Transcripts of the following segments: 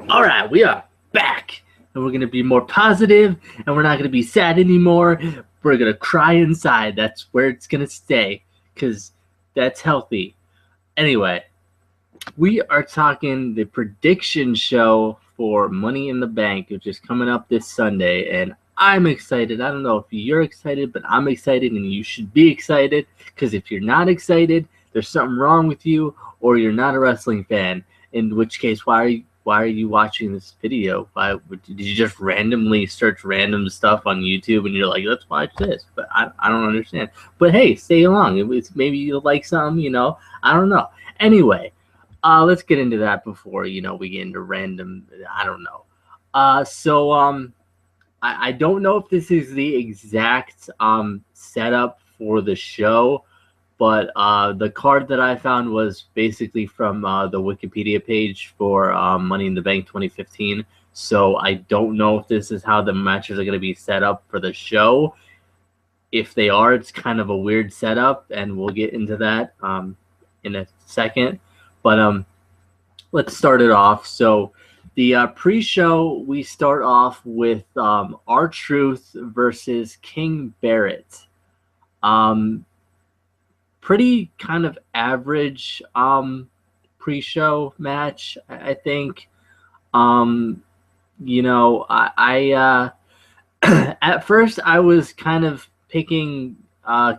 All right, we are back, and we're going to be more positive, and we're not going to be sad anymore. We're going to cry inside. That's where it's going to stay, because that's healthy. Anyway, we are talking the prediction show for Money in the Bank, which is coming up this Sunday, and I'm excited. I don't know if you're excited, but I'm excited, and you should be excited, because if you're not excited, there's something wrong with you, or you're not a wrestling fan, in which case, why are you watching this video? Did you just randomly search random stuff on YouTube and you're like, let's watch this? But I don't understand. But hey, stay along. Maybe you'll like something, I don't know. Anyway, let's get into that before, we get into random, I don't know. I don't know if this is the exact setup for the show, but the card that I found was basically from the Wikipedia page for Money in the Bank 2015. So I don't know if this is how the matches are going to be set up for the show. If they are, it's kind of a weird setup, and we'll get into that in a second. But let's start it off. So the pre-show, we start off with RTruth versus King Barrett. Pretty kind of average pre-show match, I think. I at first I was kind of picking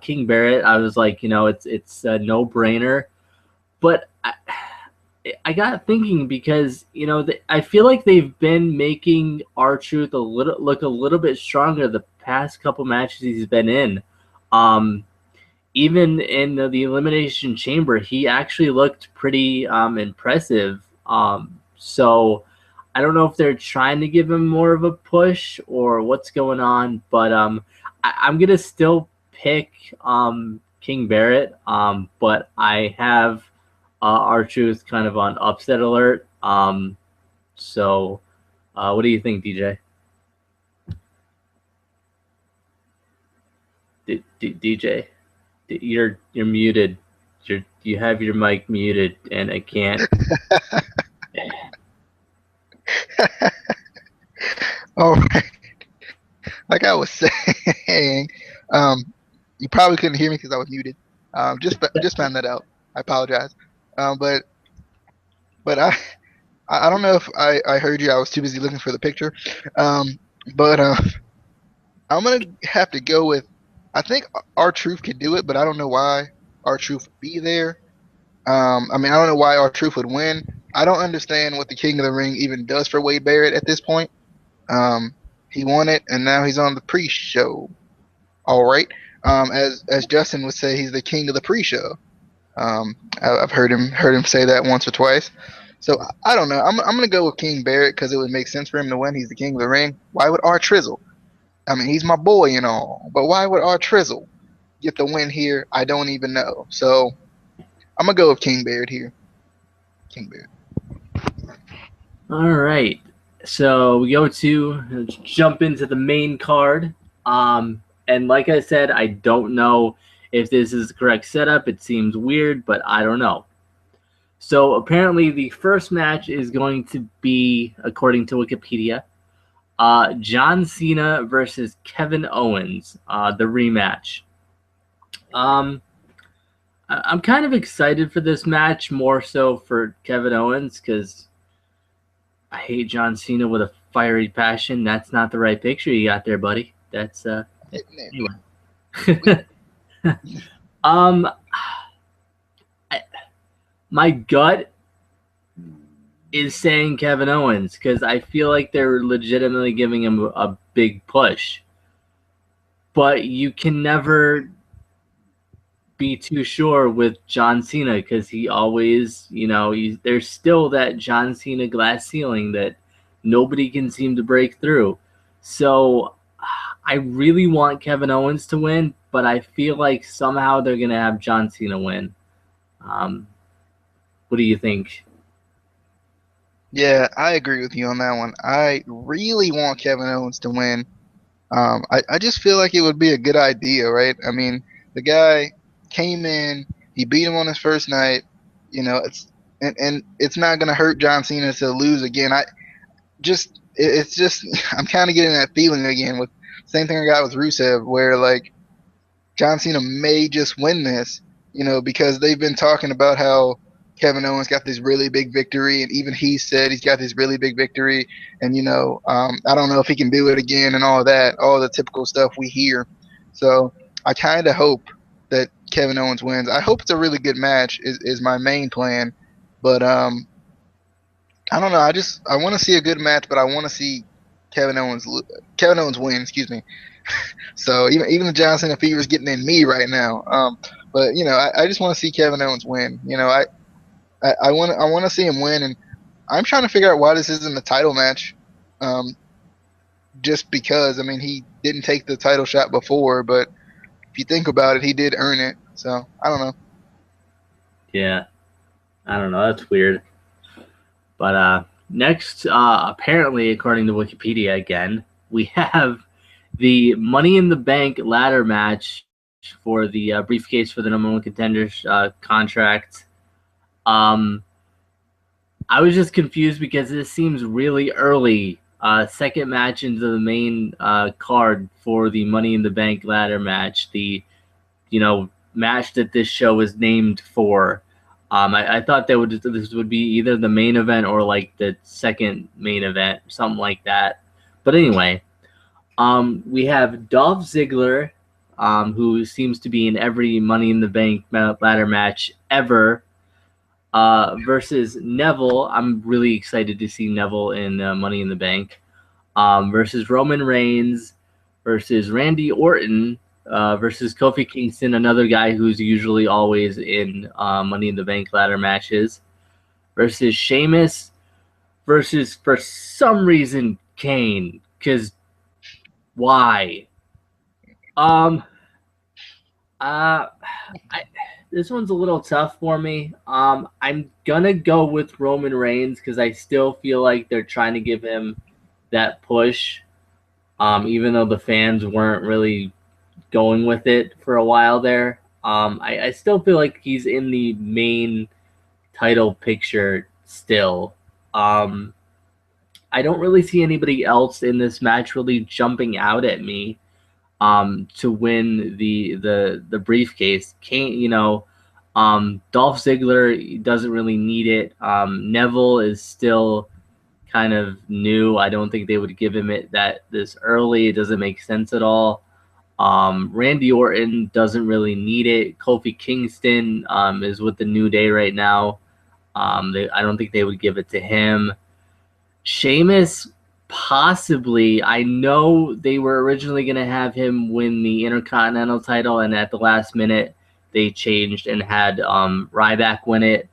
King Barrett. I was like, it's a no-brainer, but I got thinking because I feel like they've been making RTruth look a little bit stronger the past couple matches he's been in. Even in the Elimination Chamber, he actually looked pretty impressive. So I don't know if they're trying to give him more of a push or what's going on, but I'm going to still pick King Barrett, but I have RTruth kind of on upset alert. So what do you think, DJ? DJ? You're muted. You have your mic muted, and I can't. All right. Like I was saying, you probably couldn't hear me because I was muted. Just found that out. I apologize. But I don't know if I heard you. I was too busy looking for the picture. But I'm gonna have to go with. I think RTruth could do it, but I don't know why RTruth would be there. I don't know why RTruth would win. I don't understand what the King of the Ring even does for Wade Barrett at this point. He won it, and now he's on the pre-show. All right. As Justin would say, he's the king of the pre-show. I've heard him say that once or twice. So I don't know. I'm gonna go with King Barrett because it would make sense for him to win. He's the King of the Ring. Why would R-Trizzle? I mean, he's my boy and all, but why would R-Trizzle get the win here? I don't even know. So I'm gonna go with King Barrett here. King Barrett. All right. So we let's jump into the main card. And like I said, I don't know if this is the correct setup. It seems weird, but I don't know. So apparently the first match is going to be, according to Wikipedia, John Cena versus Kevin Owens, the rematch. I'm kind of excited for this match, more so for Kevin Owens, because I hate John Cena with a fiery passion. That's not the right picture you got there, buddy. That's anyway. My gut is saying Kevin Owens because I feel like they're legitimately giving him a big push. But you can never be too sure with John Cena because he always, there's still that John Cena glass ceiling that nobody can seem to break through. So I really want Kevin Owens to win, but I feel like somehow they're going to have John Cena win. What do you think? Yeah, I agree with you on that one. I really want Kevin Owens to win. I just feel like it would be a good idea, right? I mean, the guy came in, he beat him on his first night. It's not gonna hurt John Cena to lose again. it's just I'm kind of getting that feeling again with same thing I got with Rusev, where like John Cena may just win this, because they've been talking about how Kevin Owens got this really big victory, and even he said he's got this really big victory, and I don't know if he can do it again, and all of that, all the typical stuff we hear. So I kind of hope that Kevin Owens wins. I hope it's a really good match. Is my main plan, but I don't know. I want to see a good match, but I want to see Kevin Owens win. Excuse me. So even the John Cena fever is getting in me right now. But I just want to see Kevin Owens win. I want to see him win, and I'm trying to figure out why this isn't a title match. Um, just because I mean he didn't take the title shot before, but if you think about it, he did earn it. So I don't know. Yeah, I don't know. That's weird. But next, apparently, according to Wikipedia again, we have the Money in the Bank ladder match for the briefcase for the number one contenders contract. I was just confused because this seems really early. Second match into the main card for the Money in the Bank ladder match. The match that this show is named for. I thought this would be either the main event or like the second main event, something like that. But anyway, we have Dolph Ziggler, who seems to be in every Money in the Bank ladder match ever, versus Neville. I'm really excited to see Neville in Money in the Bank, versus Roman Reigns, versus Randy Orton, versus Kofi Kingston, another guy who's usually always in Money in the Bank ladder matches, versus Sheamus, versus, for some reason, Kane. Because why? I This one's a little tough for me. I'm gonna go with Roman Reigns because I still feel like they're trying to give him that push, even though the fans weren't really going with it for a while there. I still feel like he's in the main title picture still. I don't really see anybody else in this match really jumping out at me to win the briefcase. Kane, Dolph Ziggler doesn't really need it. Neville is still kind of new. I don't think they would give him it this early. It doesn't make sense at all. Randy Orton doesn't really need it. Kofi Kingston is with the New Day right now. I don't think they would give it to him. Sheamus, possibly. I know they were originally going to have him win the Intercontinental title, and at the last minute, they changed and had Ryback win it.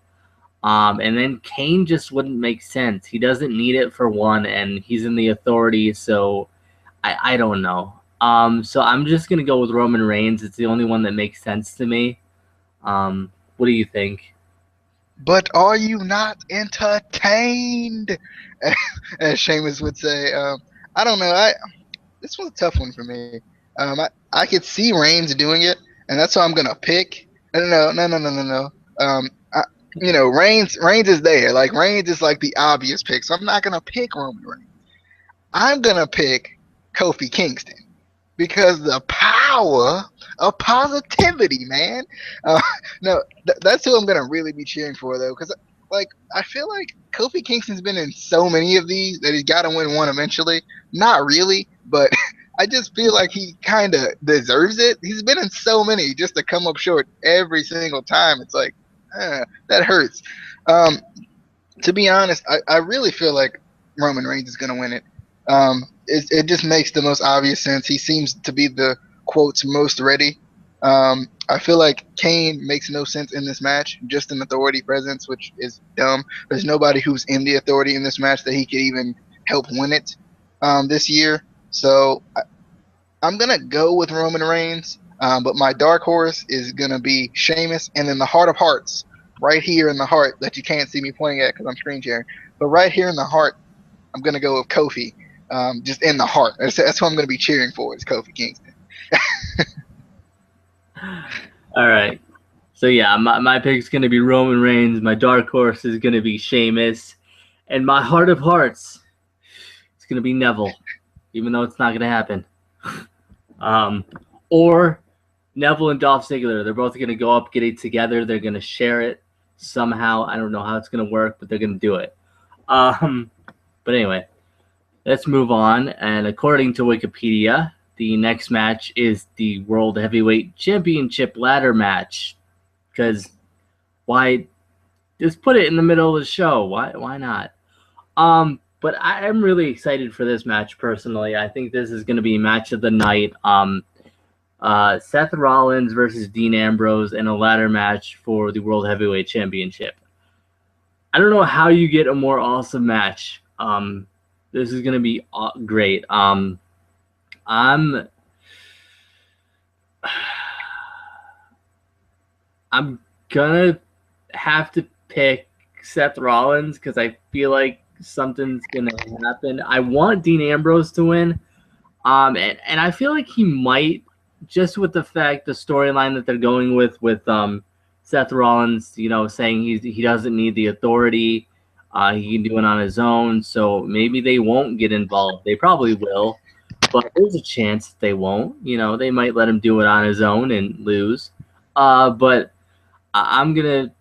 And then Kane just wouldn't make sense. He doesn't need it for one, and he's in the Authority, so I don't know. So I'm just going to go with Roman Reigns. It's the only one that makes sense to me. What do you think? But are you not entertained? As Sheamus would say. I don't know. This was a tough one for me. I could see Reigns doing it, and that's who I'm gonna pick. No. Reigns is there. Like Reigns is like the obvious pick, so I'm not gonna pick Roman Reigns. I'm gonna pick Kofi Kingston because the power of positivity, man. No, that's who I'm gonna really be cheering for though, because I feel like Kofi Kingston's been in so many of these that he's got to win one eventually. Not really, but I just feel like he kind of deserves it. He's been in so many just to come up short every single time. It's like that hurts. To be honest, I really feel like Roman Reigns is gonna win it. It just makes the most obvious sense. He seems to be the quotes most ready. I feel like Kane makes no sense in this match, just an Authority presence, which is dumb. There's nobody who's in the Authority in this match that he could even help win it this year. So I'm going to go with Roman Reigns, but my dark horse is going to be Sheamus, and then the heart of hearts, right here in the heart that you can't see me pointing at because I'm screen sharing, but right here in the heart, I'm going to go with Kofi, just in the heart. That's who I'm going to be cheering for, is Kofi Kingston. All right. So yeah, my pick's gonna be Roman Reigns. My dark horse is gonna be Sheamus, and my heart of hearts, going to be Neville, even though it's not going to happen. Or Neville and Dolph Ziggler. They're both going to go up, get it together. They're going to share it somehow. I don't know how it's going to work, but they're going to do it. But anyway, let's move on. And according to Wikipedia, the next match is the World Heavyweight Championship ladder match. Because why just put it in the middle of the show? Why not? But I'm really excited for this match personally. I think this is going to be match of the night. Seth Rollins versus Dean Ambrose in a ladder match for the World Heavyweight Championship. I don't know how you get a more awesome match. This is going to be great. I'm gonna have to pick Seth Rollins because I feel like something's gonna happen. I want Dean Ambrose to win, and I feel like he might, just with the storyline that they're going with Seth Rollins, saying he doesn't need the authority, he can do it on his own. So maybe they won't get involved. They probably will, but there's a chance they won't. They might let him do it on his own and lose. But I'm gonna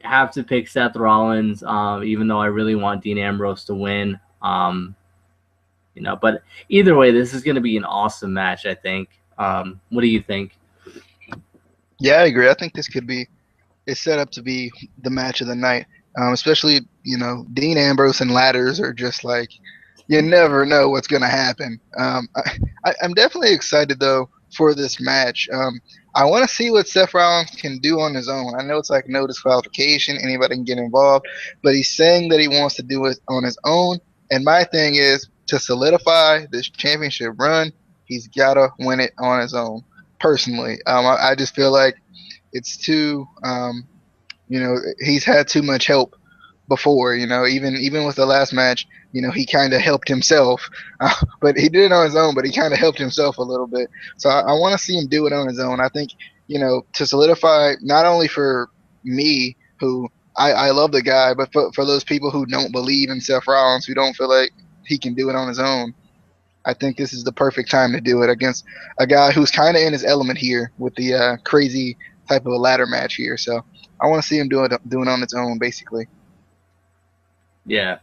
have to pick Seth Rollins, even though I really want Dean Ambrose to win. But either way, this is gonna be an awesome match, I think. What do you think? Yeah, I agree. I think this could be it's set up to be the match of the night. Especially, Dean Ambrose and ladders are just like, you never know what's going to happen. I'm definitely excited, though, for this match. I want to see what Seth Rollins can do on his own. I know it's like no disqualification, anybody can get involved, but he's saying that he wants to do it on his own. And my thing is, to solidify this championship run, he's got to win it on his own, personally. I just feel like it's too, he's had too much help before, even with the last match, he kind of helped himself, but he did it on his own, but he kind of helped himself a little bit. So I want to see him do it on his own. I think, to solidify, not only for me, who I love the guy, but for those people who don't believe in Seth Rollins, who don't feel like he can do it on his own, I think this is the perfect time to do it against a guy who's kind of in his element here with the crazy type of a ladder match here. So I want to see him do it on its own, basically. Yeah.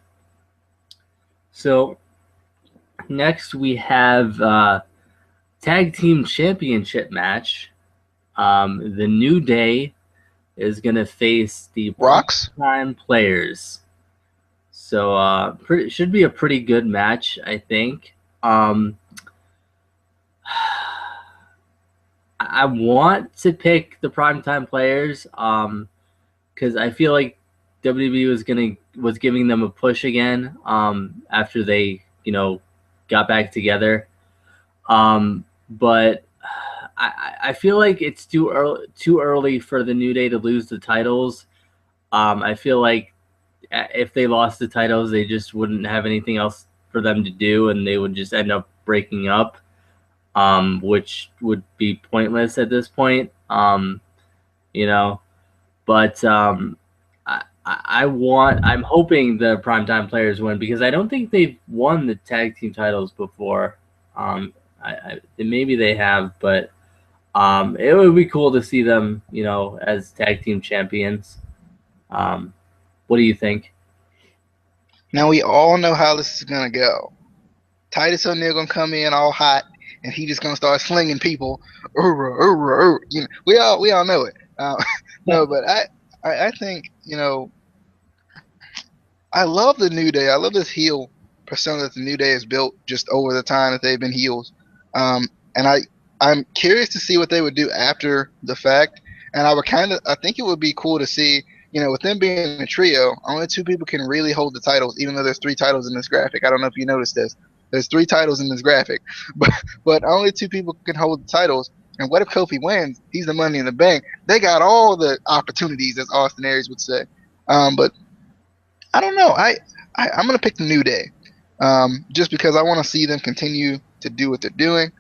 So next we have tag team championship match. The New Day is gonna face the Rocks Prime Players. So should be a pretty good match, I think. I want to pick the Primetime Players because I feel like WWE was giving them a push again after they got back together. But I feel like it's too early for the New Day to lose the titles. I feel like if they lost the titles, they just wouldn't have anything else for them to do, and they would just end up breaking up, which would be pointless at this point. But I'm hoping the Primetime Players win because I don't think they've won the tag team titles before. Maybe they have, but it would be cool to see them, as tag team champions. What do you think? Now we all know how this is gonna go. Titus O'Neil gonna come in all hot, and he just gonna start slinging people. We all know it. No, but I think I love the New Day. I love this heel persona that the New Day has built just over the time that they've been heels. And I'm curious to see what they would do after the fact. And I think it would be cool to see, with them being a trio, only two people can really hold the titles, even though there's 3 titles in this graphic. I don't know if you noticed this. There's 3 titles in this graphic, but only 2 people can hold the titles. And what if Kofi wins? He's the Money in the Bank. They got all the opportunities, as Austin Aries would say. But I don't know. I'm gonna pick the New Day, just because I want to see them continue to do what they're doing,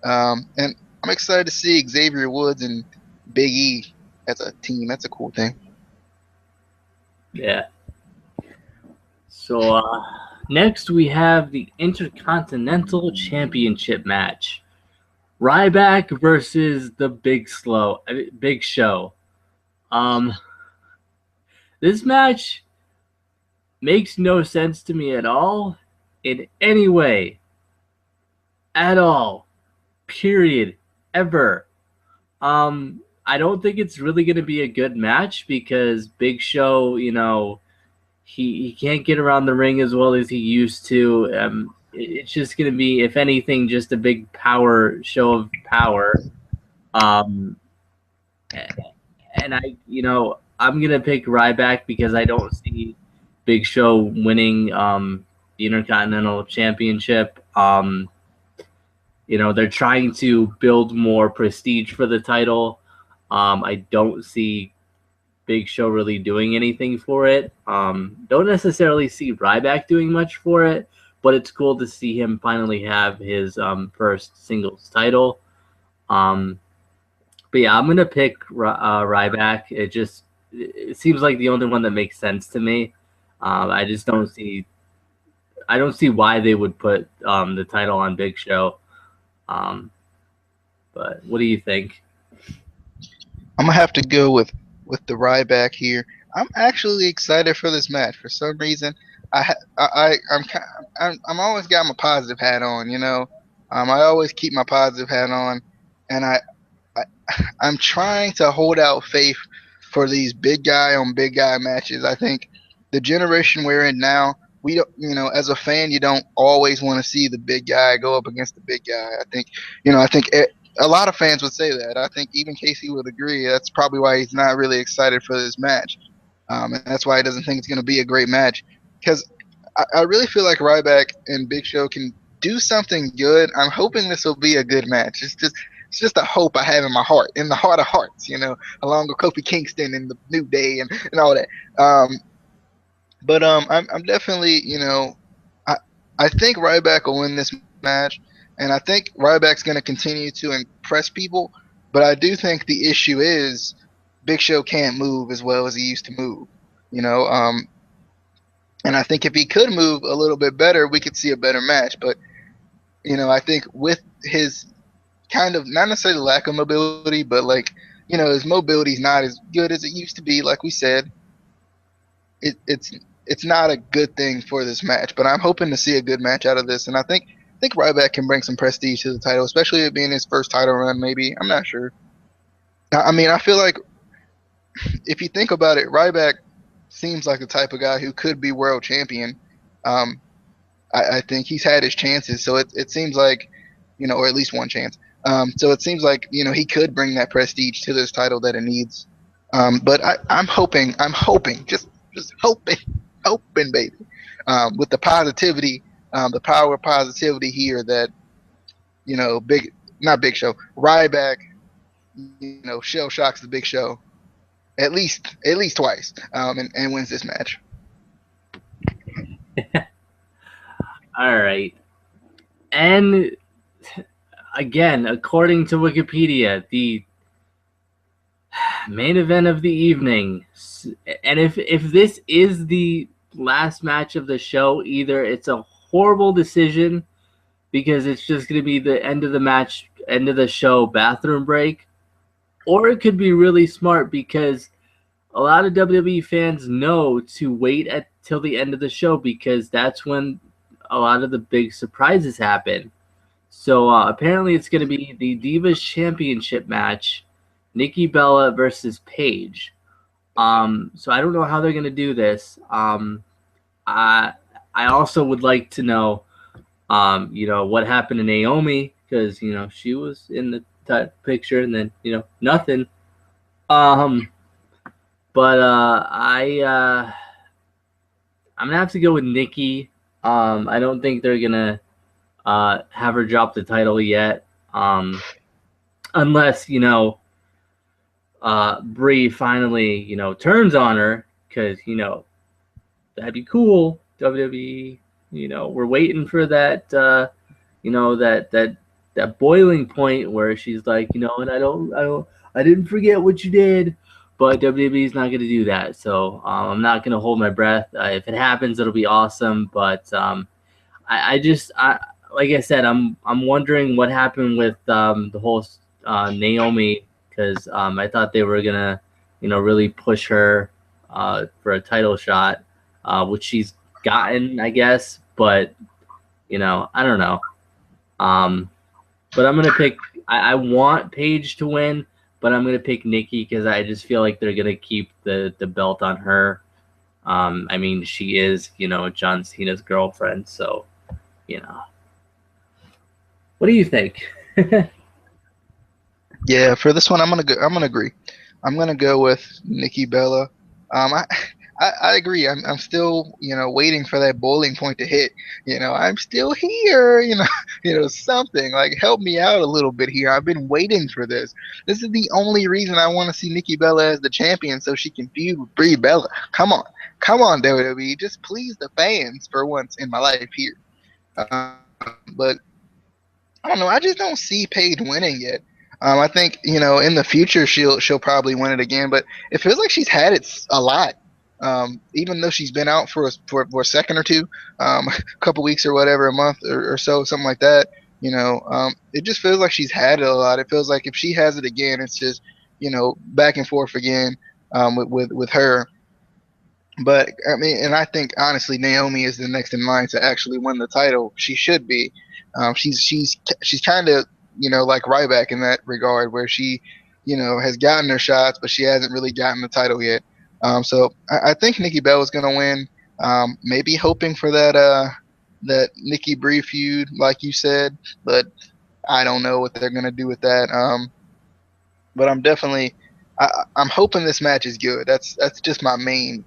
and I'm excited to see Xavier Woods and Big E as a team. That's a cool thing. Yeah. So Next, we have the Intercontinental Championship match. Ryback versus the Big Show. This match makes no sense to me at all, in any way, at all, period, ever. I don't think it's really going to be a good match because Big Show, he can't get around the ring as well as he used to. It's just going to be, if anything, just a big power show of power. And I'm going to pick Ryback because I don't see Big Show winning the Intercontinental Championship. They're trying to build more prestige for the title. I don't see Big Show really doing anything for it. Don't necessarily see Ryback doing much for it, but it's cool to see him finally have his first singles title. But yeah, I'm gonna pick Ryback. It seems like the only one that makes sense to me. I just don't see why they would put the title on Big Show. But what do you think? I'm gonna have to go with the Ryback here. I'm actually excited for this match for some reason. I'm always got my positive hat on, I always keep my positive hat on, and I'm trying to hold out faith for these big guy on big guy matches. I think the generation we're in now, we don't, as a fan, you don't always want to see the big guy go up against the big guy. I think a lot of fans would say that. I think even Casey would agree. That's probably why he's not really excited for this match. And that's why he doesn't think it's going to be a great match. Because I really feel like Ryback and Big Show can do something good. I'm hoping this will be a good match. It's just a hope I have in my heart, in the heart of hearts, along with Kofi Kingston and the New Day and all that. But I'm definitely, I think Ryback will win this match, and I think Ryback's going to continue to impress people. But I do think the issue is Big Show can't move as well as he used to move, and I think if he could move a little bit better, we could see a better match. But I think with his kind of, not necessarily lack of mobility, but his mobility is not as good as it used to be. Like we said, it's not a good thing for this match. But I'm hoping to see a good match out of this, and I think Ryback can bring some prestige to the title, especially it being his first title run. Maybe, I'm not sure. I mean, I feel like if you think about it, Ryback seems like the type of guy who could be world champion. I think he's had his chances, so it seems like, or at least one chance. So it seems like, he could bring that prestige to this title that it needs. But I'm hoping, just hoping, baby, with the positivity, the power of positivity here that, not Big Show, Ryback, shell shocks the Big Show at least twice, and wins this match. All right. And again, according to Wikipedia, the main event of the evening, and if this is the last match of the show, either it's a horrible decision because it's just going to be the end of the match, end of the show, bathroom break, or it could be really smart because a lot of WWE fans know to wait till the end of the show because that's when a lot of the big surprises happen. So apparently it's going to be the Divas Championship match, Nikki Bella versus Paige. So I don't know how they're going to do this. I also would like to know, what happened to Naomi because, she was in the picture and then, nothing. But I'm gonna have to go with Nikki. I don't think they're gonna have her drop the title yet, unless Brie finally turns on her because that'd be cool. WWE, we're waiting for that that boiling point where she's like, and I didn't forget what you did. but WWE is not going to do that. So I'm not going to hold my breath. If it happens, it'll be awesome. But like I said, I'm wondering what happened with the whole Naomi, because I thought they were gonna, really push her for a title shot, which she's gotten, I guess. But I don't know. But I'm gonna pick. I want Paige to win, but I'm gonna pick Nikki because I just feel like they're gonna keep the belt on her. I mean, she is, John Cena's girlfriend, so you know. What do you think? Yeah, for this one, I'm gonna agree. I'm gonna go with Nikki Bella. I agree. I'm still waiting for that boiling point to hit. I'm still here. Something like help me out a little bit here. I've been waiting for this. This is the only reason I want to see Nikki Bella as the champion, so she can feud with Brie Bella. Come on, WWE, just please the fans for once in my life here. But I don't know. I just don't see Paige winning yet. I think in the future she'll probably win it again, but it feels like she's had it a lot. Even though she's been out for a second or two, a couple weeks or whatever, a month or so, something like that. It just feels like she's had it a lot. It feels like if she has it again, it's just back and forth again with her. But I mean, and I think honestly, Naomi is the next in line to actually win the title. She should be. She's kind of like Ryback in that regard, where she has gotten her shots, but she hasn't really gotten the title yet. So I think Nikki Bella is going to win. Maybe hoping for that Nikki Brie feud, like you said, but I don't know what they're going to do with that. But I'm hoping this match is good. That's just my main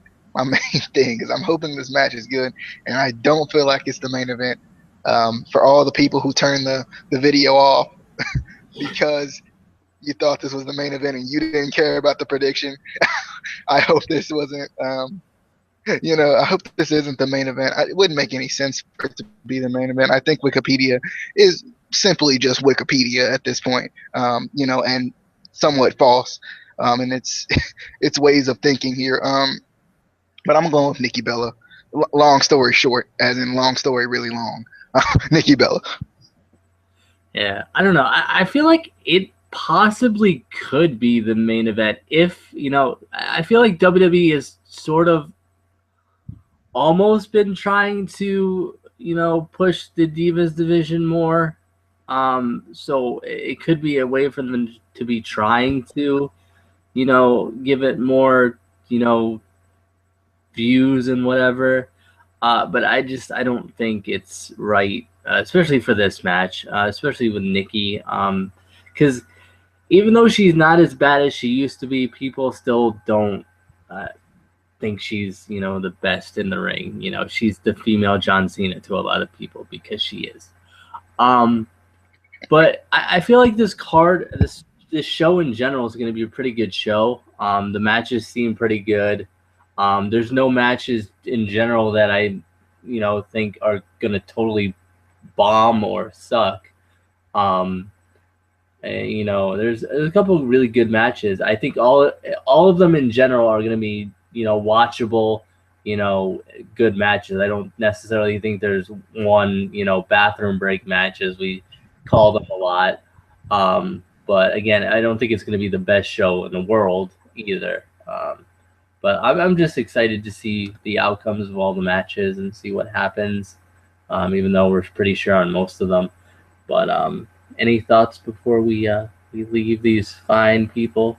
thing is I'm hoping this match is good, and I don't feel like it's the main event. For all the people who turned the video off because you thought this was the main event and you didn't care about the prediction, I hope this wasn't. I hope this isn't the main event. It wouldn't make any sense for it to be the main event. I think Wikipedia is simply just Wikipedia at this point, and somewhat false in its ways of thinking here. But I'm going with Nikki Bella. Long story short, as in long story really long. Nikki Bella. Yeah, I don't know. I feel like it possibly could be the main event if, I feel like WWE has sort of almost been trying to, push the Divas division more. So it could be a way for them to be trying to, give it more, views and whatever. But I don't think it's right, especially for this match, especially with Nikki. Because even though she's not as bad as she used to be, people still don't think she's, the best in the ring. She's the female John Cena to a lot of people because she is. But I feel like this show in general is going to be a pretty good show. The matches seem pretty good. There's no matches in general that I, think are going to totally bomb or suck. There's a couple of really good matches. I think all of them in general are going to be, watchable, good matches. I don't necessarily think there's one, bathroom break match, as we call them a lot. But again, I don't think it's going to be the best show in the world either. But I'm just excited to see the outcomes of all the matches and see what happens, even though we're pretty sure on most of them. But any thoughts before we leave these fine people?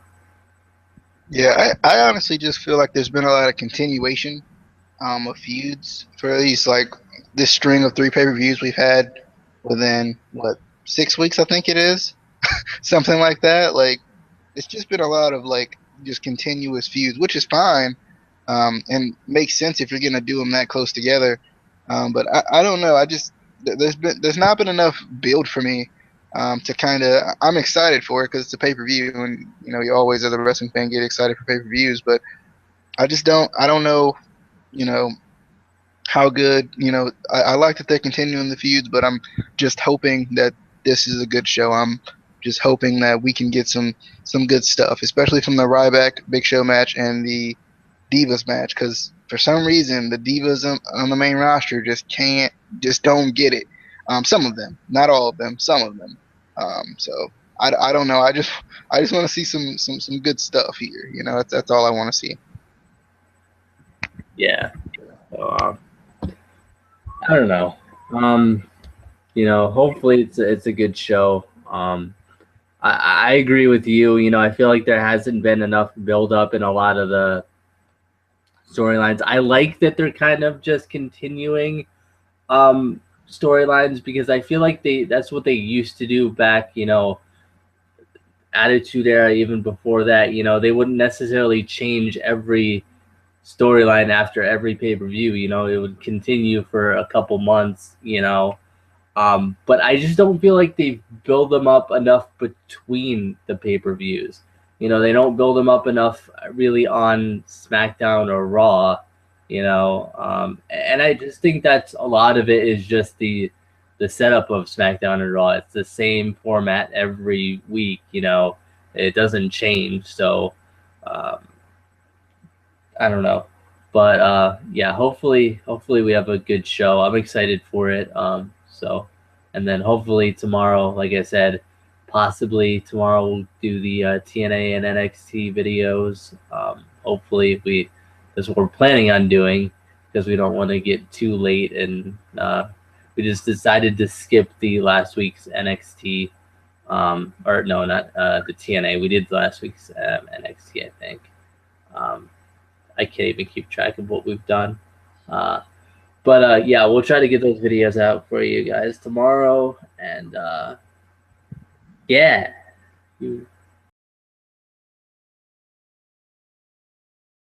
Yeah, I honestly just feel like there's been a lot of continuation of feuds for these, like this string of 3 pay-per-views we've had within, 6 weeks, I think it is? Something like that. Like, it's just been a lot of, just continuous feuds, which is fine, and makes sense if you're going to do them that close together. But I don't know. There's not been enough build for me to kind of. I'm excited for it because it's a pay-per-view, and you always, as a wrestling fan, get excited for pay-per-views. But I just don't. I don't know. How good. I like that they're continuing the feuds, but I'm just hoping that this is a good show. I'm just hoping that we can get some good stuff, especially from the Ryback Big Show match and the Divas match, because for some reason the Divas on the main roster just don't get it. Some of them, not all of them, some of them. So I don't know. I just want to see some good stuff here. You know, that's all I want to see. Yeah. So, I don't know. You know, hopefully it's a good show. I agree with you. You know, I feel like there hasn't been enough build up in a lot of the storylines. I like that they're kind of just continuing storylines, because I feel like that's what they used to do back, you know, Attitude Era, even before that. You know, they wouldn't necessarily change every storyline after every pay-per-view. You know, it would continue for a couple months, you know. But I just don't feel like they build them up enough between the pay-per-views. You know, they don't build them up enough really on SmackDown or Raw, you know. And I just think that's a lot of it is just the setup of SmackDown and Raw. It's the same format every week, you know. It doesn't change. So I don't know. But yeah, hopefully we have a good show. I'm excited for it. So, and then hopefully tomorrow, like I said, possibly tomorrow we'll do the TNA and NXT videos. Hopefully that's what we're planning on doing, because we don't want to get too late, and we just decided to skip the last week's NXT. Or no, not the TNA. We did last week's NXT, I think. I can't even keep track of what we've done. But yeah, we'll try to get those videos out for you guys tomorrow. And yeah,